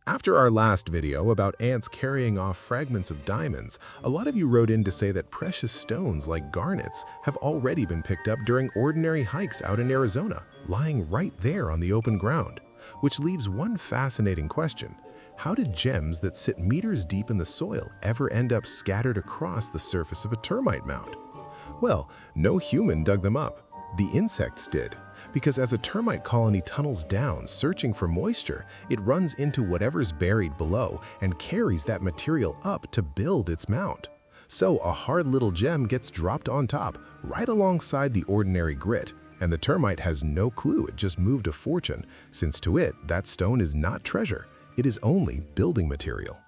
After our last video about ants carrying off fragments of diamonds, a lot of you wrote in to say that precious stones like garnets have already been picked up during ordinary hikes out in Arizona, lying right there on the open ground. Which leaves one fascinating question. How did gems that sit meters deep in the soil ever end up scattered across the surface of a termite mound? Well, no human dug them up. The insects did. Because as a termite colony tunnels down searching for moisture, it runs into whatever's buried below and carries that material up to build its mound. So a hard little gem gets dropped on top, right alongside the ordinary grit, and the termite has no clue it just moved a fortune, since to it, that stone is not treasure, it is only building material.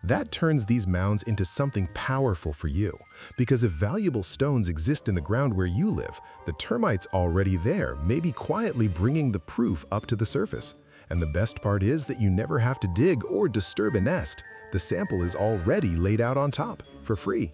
That turns these mounds into something powerful for you, because if valuable stones exist in the ground where you live, the termites already there may be quietly bringing the proof up to the surface. And the best part is that you never have to dig or disturb a nest. The sample is already laid out on top, for free.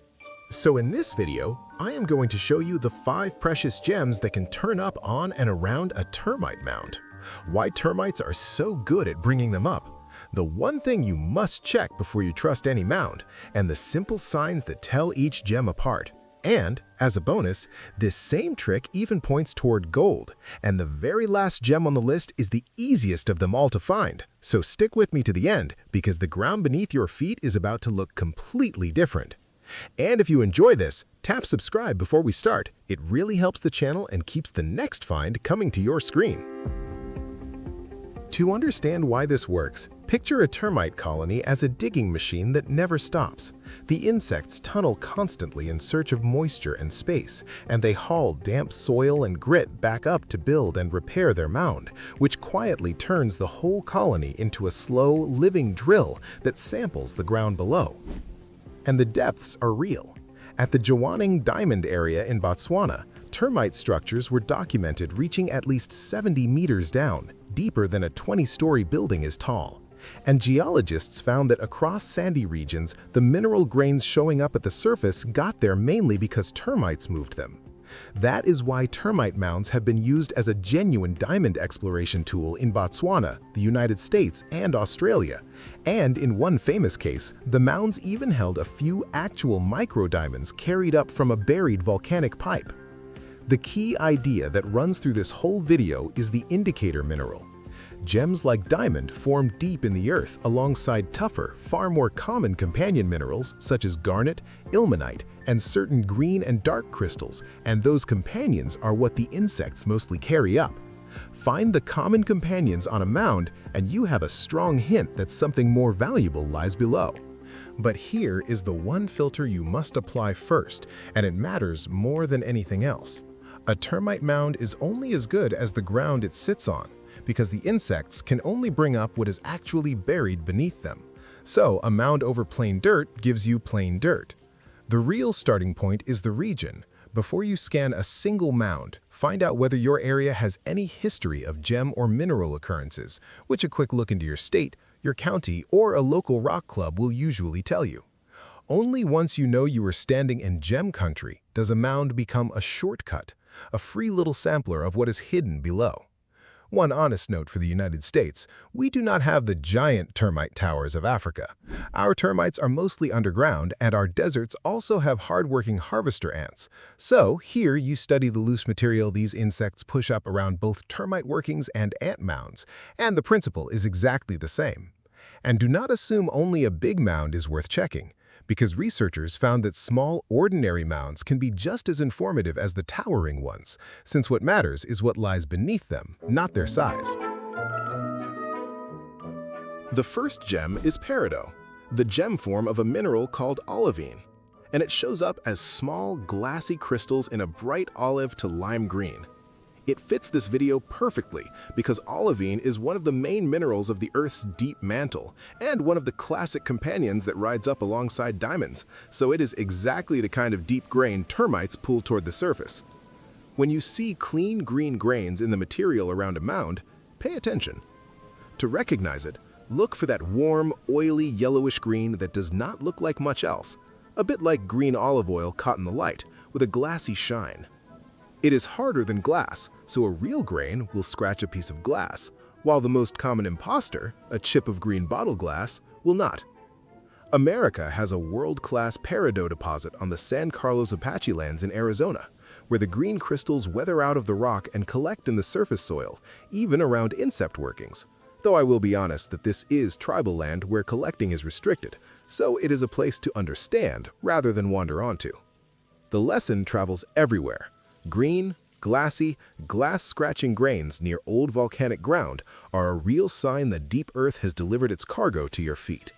So in this video, I am going to show you the 5 precious gems that can turn up on and around a termite mound. Why termites are so good at bringing them up. The one thing you must check before you trust any mound, and the simple signs that tell each gem apart. And, as a bonus, this same trick even points toward gold, and the very last gem on the list is the easiest of them all to find. So stick with me to the end, because the ground beneath your feet is about to look completely different. And if you enjoy this, tap subscribe before we start. It really helps the channel and keeps the next find coming to your screen. To understand why this works, picture a termite colony as a digging machine that never stops. The insects tunnel constantly in search of moisture and space, and they haul damp soil and grit back up to build and repair their mound, which quietly turns the whole colony into a slow, living drill that samples the ground below. And the depths are real. At the Jwaneng Diamond area in Botswana, termite structures were documented reaching at least 70 meters down, deeper than a 20-story building is tall. And geologists found that across sandy regions, the mineral grains showing up at the surface got there mainly because termites moved them. That is why termite mounds have been used as a genuine diamond exploration tool in Botswana, the United States, and Australia. And in one famous case, the mounds even held a few actual microdiamonds carried up from a buried volcanic pipe. The key idea that runs through this whole video is the indicator mineral. Gems like diamond form deep in the earth alongside tougher, far more common companion minerals such as garnet, ilmenite, and certain green and dark crystals, and those companions are what the insects mostly carry up. Find the common companions on a mound and you have a strong hint that something more valuable lies below. But here is the one filter you must apply first, and it matters more than anything else. A termite mound is only as good as the ground it sits on, because the insects can only bring up what is actually buried beneath them. So a mound over plain dirt gives you plain dirt. The real starting point is the region. Before you scan a single mound, find out whether your area has any history of gem or mineral occurrences, which a quick look into your state, your county, or a local rock club will usually tell you. Only once you know you are standing in gem country does a mound become a shortcut, a free little sampler of what is hidden below. One honest note for the United States, we do not have the giant termite towers of Africa. Our termites are mostly underground, and our deserts also have hardworking harvester ants. So here you study the loose material these insects push up around both termite workings and ant mounds, and the principle is exactly the same. And do not assume only a big mound is worth checking, because researchers found that small, ordinary mounds can be just as informative as the towering ones, since what matters is what lies beneath them, not their size. The first gem is peridot, the gem form of a mineral called olivine, and it shows up as small, glassy crystals in a bright olive to lime green. It fits this video perfectly because olivine is one of the main minerals of the Earth's deep mantle and one of the classic companions that rides up alongside diamonds, so it is exactly the kind of deep grain termites pull toward the surface. When you see clean green grains in the material around a mound, pay attention. To recognize it, look for that warm, oily yellowish green that does not look like much else, a bit like green olive oil caught in the light, with a glassy shine. It is harder than glass, so a real grain will scratch a piece of glass, while the most common imposter, a chip of green bottle glass, will not. America has a world-class peridot deposit on the San Carlos Apache lands in Arizona, where the green crystals weather out of the rock and collect in the surface soil, even around insect workings. Though I will be honest that this is tribal land where collecting is restricted, so it is a place to understand rather than wander onto. The lesson travels everywhere. Green, glassy, glass-scratching grains near old volcanic ground are a real sign that deep earth has delivered its cargo to your feet.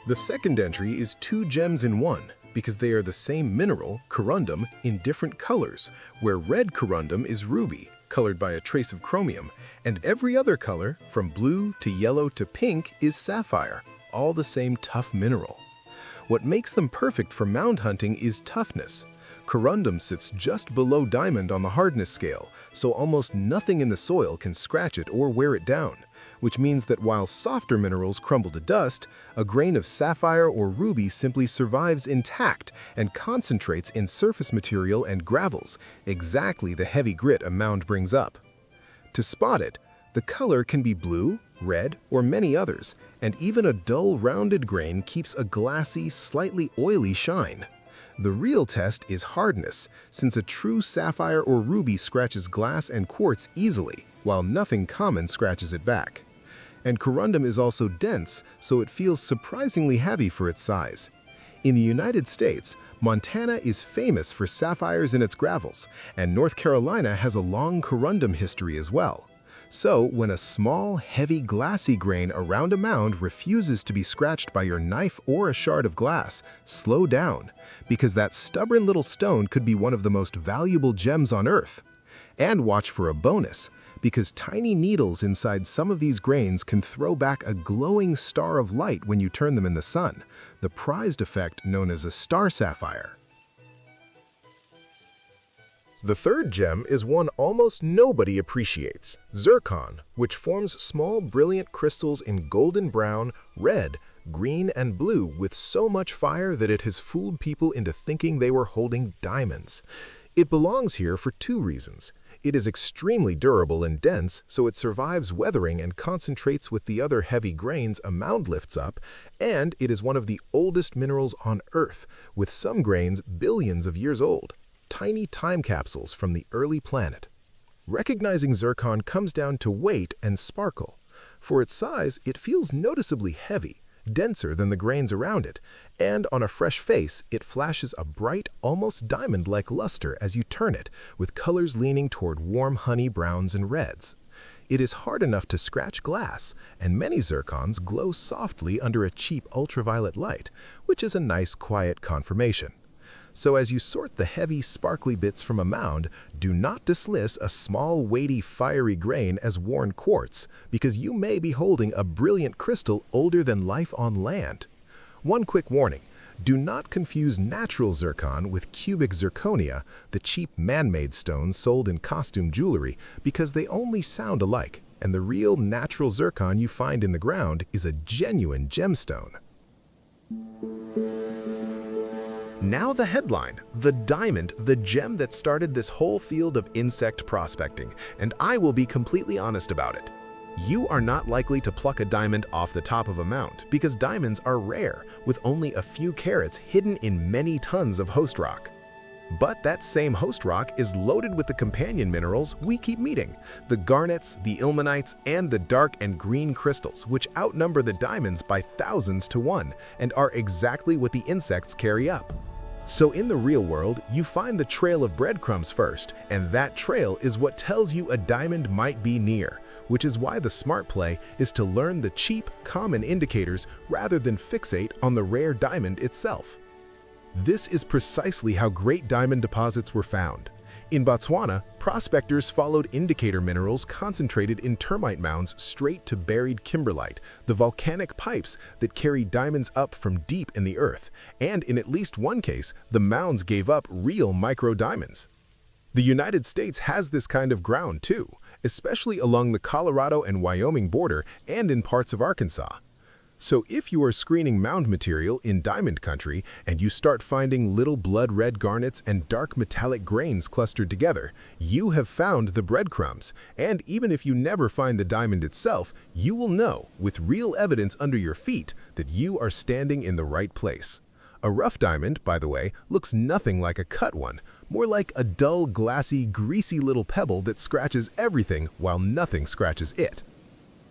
The second entry is 2 gems in one, because they are the same mineral, corundum, in different colors, where red corundum is ruby, colored by a trace of chromium, and every other color, from blue to yellow to pink, is sapphire, all the same tough mineral. What makes them perfect for mound hunting is toughness. Corundum sits just below diamond on the hardness scale, so almost nothing in the soil can scratch it or wear it down, which means that while softer minerals crumble to dust, a grain of sapphire or ruby simply survives intact and concentrates in surface material and gravels, exactly the heavy grit a mound brings up. To spot it, the color can be blue, red, or many others, and even a dull rounded grain keeps a glassy, slightly oily shine. The real test is hardness, since a true sapphire or ruby scratches glass and quartz easily, while nothing common scratches it back. And corundum is also dense, so it feels surprisingly heavy for its size. In the United States, Montana is famous for sapphires in its gravels, and North Carolina has a long corundum history as well. So, when a small, heavy, glassy grain around a mound refuses to be scratched by your knife or a shard of glass, slow down, because that stubborn little stone could be one of the most valuable gems on Earth. And watch for a bonus, because tiny needles inside some of these grains can throw back a glowing star of light when you turn them in the sun, the prized effect known as a star sapphire. The third gem is one almost nobody appreciates, zircon, which forms small brilliant crystals in golden brown, red, green, and blue with so much fire that it has fooled people into thinking they were holding diamonds. It belongs here for 2 reasons. It is extremely durable and dense, so it survives weathering and concentrates with the other heavy grains a mound lifts up, and it is one of the oldest minerals on Earth, with some grains billions of years old. Tiny time capsules from the early planet. Recognizing zircon comes down to weight and sparkle. For its size, it feels noticeably heavy, denser than the grains around it, and on a fresh face, it flashes a bright, almost diamond-like luster as you turn it, with colors leaning toward warm honey browns and reds. It is hard enough to scratch glass, and many zircons glow softly under a cheap ultraviolet light, which is a nice, quiet confirmation. So as you sort the heavy, sparkly bits from a mound, do not dismiss a small, weighty, fiery grain as worn quartz, because you may be holding a brilliant crystal older than life on land. One quick warning, do not confuse natural zircon with cubic zirconia, the cheap man-made stones sold in costume jewelry, because they only sound alike, and the real natural zircon you find in the ground is a genuine gemstone. Now the headline, the diamond, the gem that started this whole field of insect prospecting, and I will be completely honest about it. You are not likely to pluck a diamond off the top of a mound because diamonds are rare, with only a few carats hidden in many tons of host rock. But that same host rock is loaded with the companion minerals we keep meeting, the garnets, the ilmenites, and the dark and green crystals, which outnumber the diamonds by thousands to 1 and are exactly what the insects carry up. So in the real world, you find the trail of breadcrumbs first, and that trail is what tells you a diamond might be near, which is why the smart play is to learn the cheap, common indicators rather than fixate on the rare diamond itself. This is precisely how great diamond deposits were found. In Botswana, prospectors followed indicator minerals concentrated in termite mounds straight to buried kimberlite, the volcanic pipes that carry diamonds up from deep in the earth, and in at least one case, the mounds gave up real micro-diamonds. The United States has this kind of ground too, especially along the Colorado and Wyoming border and in parts of Arkansas. So if you are screening mound material in diamond country and you start finding little blood-red garnets and dark metallic grains clustered together, you have found the breadcrumbs. And even if you never find the diamond itself, you will know, with real evidence under your feet, that you are standing in the right place. A rough diamond, by the way, looks nothing like a cut one, more like a dull, glassy, greasy little pebble that scratches everything while nothing scratches it.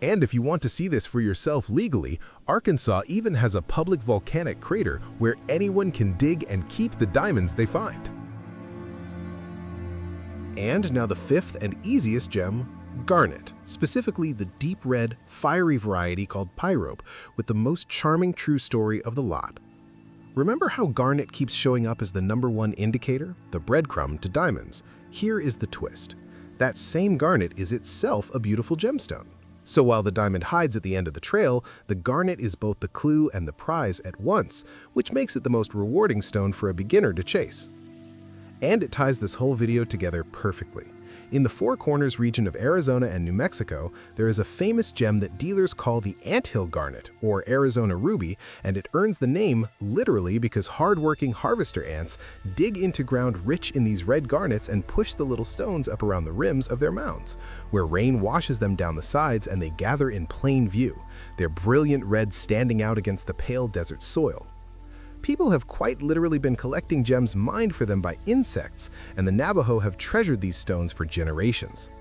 And if you want to see this for yourself legally, Arkansas even has a public volcanic crater where anyone can dig and keep the diamonds they find. And now the fifth and easiest gem, garnet, specifically the deep red, fiery variety called pyrope, with the most charming true story of the lot. Remember how garnet keeps showing up as the #1 indicator, the breadcrumb to diamonds? Here is the twist. That same garnet is itself a beautiful gemstone. So while the diamond hides at the end of the trail, the garnet is both the clue and the prize at once, which makes it the most rewarding stone for a beginner to chase. And it ties this whole video together perfectly. In the Four Corners region of Arizona and New Mexico, there is a famous gem that dealers call the anthill garnet, or Arizona ruby, and it earns the name literally because hard-working harvester ants dig into ground rich in these red garnets and push the little stones up around the rims of their mounds, where rain washes them down the sides and they gather in plain view, their brilliant red standing out against the pale desert soil. People have quite literally been collecting gems mined for them by insects, and the Navajo have treasured these stones for generations.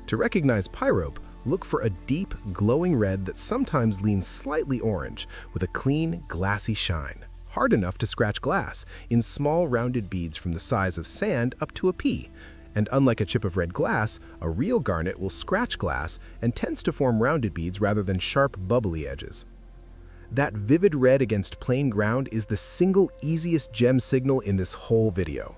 To recognize pyrope, look for a deep, glowing red that sometimes leans slightly orange, with a clean, glassy shine, hard enough to scratch glass, in small rounded beads from the size of sand up to a pea. And unlike a chip of red glass, a real garnet will scratch glass and tends to form rounded beads rather than sharp, bubbly edges. That vivid red against plain ground is the single easiest gem signal in this whole video.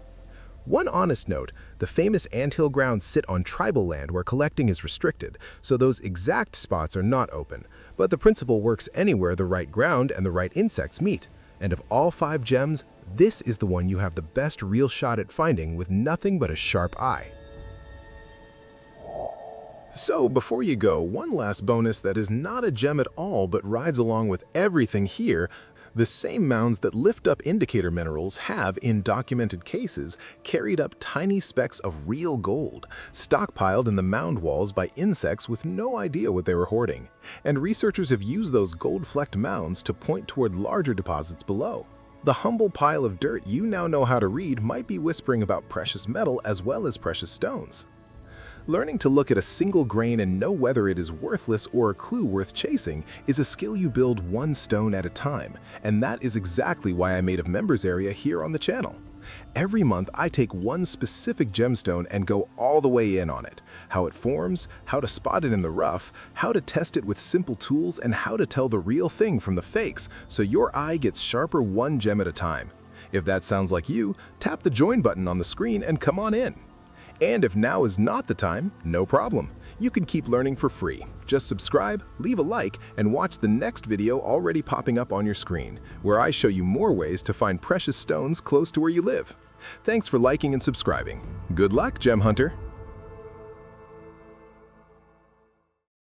One honest note, the famous anthill grounds sit on tribal land where collecting is restricted, so those exact spots are not open, but the principle works anywhere the right ground and the right insects meet. And of all 5 gems, this is the one you have the best real shot at finding with nothing but a sharp eye. So before you go, one last bonus that is not a gem at all but rides along with everything here. The same mounds that lift up indicator minerals have, in documented cases, carried up tiny specks of real gold, stockpiled in the mound walls by insects with no idea what they were hoarding. And researchers have used those gold-flecked mounds to point toward larger deposits below. The humble pile of dirt you now know how to read might be whispering about precious metal as well as precious stones. Learning to look at a single grain and know whether it is worthless or a clue worth chasing is a skill you build one stone at a time, and that is exactly why I made a members area here on the channel. Every month I take one specific gemstone and go all the way in on it. How it forms, how to spot it in the rough, how to test it with simple tools, and how to tell the real thing from the fakes so your eye gets sharper one gem at a time. If that sounds like you, tap the join button on the screen and come on in. And if now is not the time, no problem. You can keep learning for free. Just subscribe, leave a like, and watch the next video already popping up on your screen, where I show you more ways to find precious stones close to where you live. Thanks for liking and subscribing. Good luck, Gem Hunter!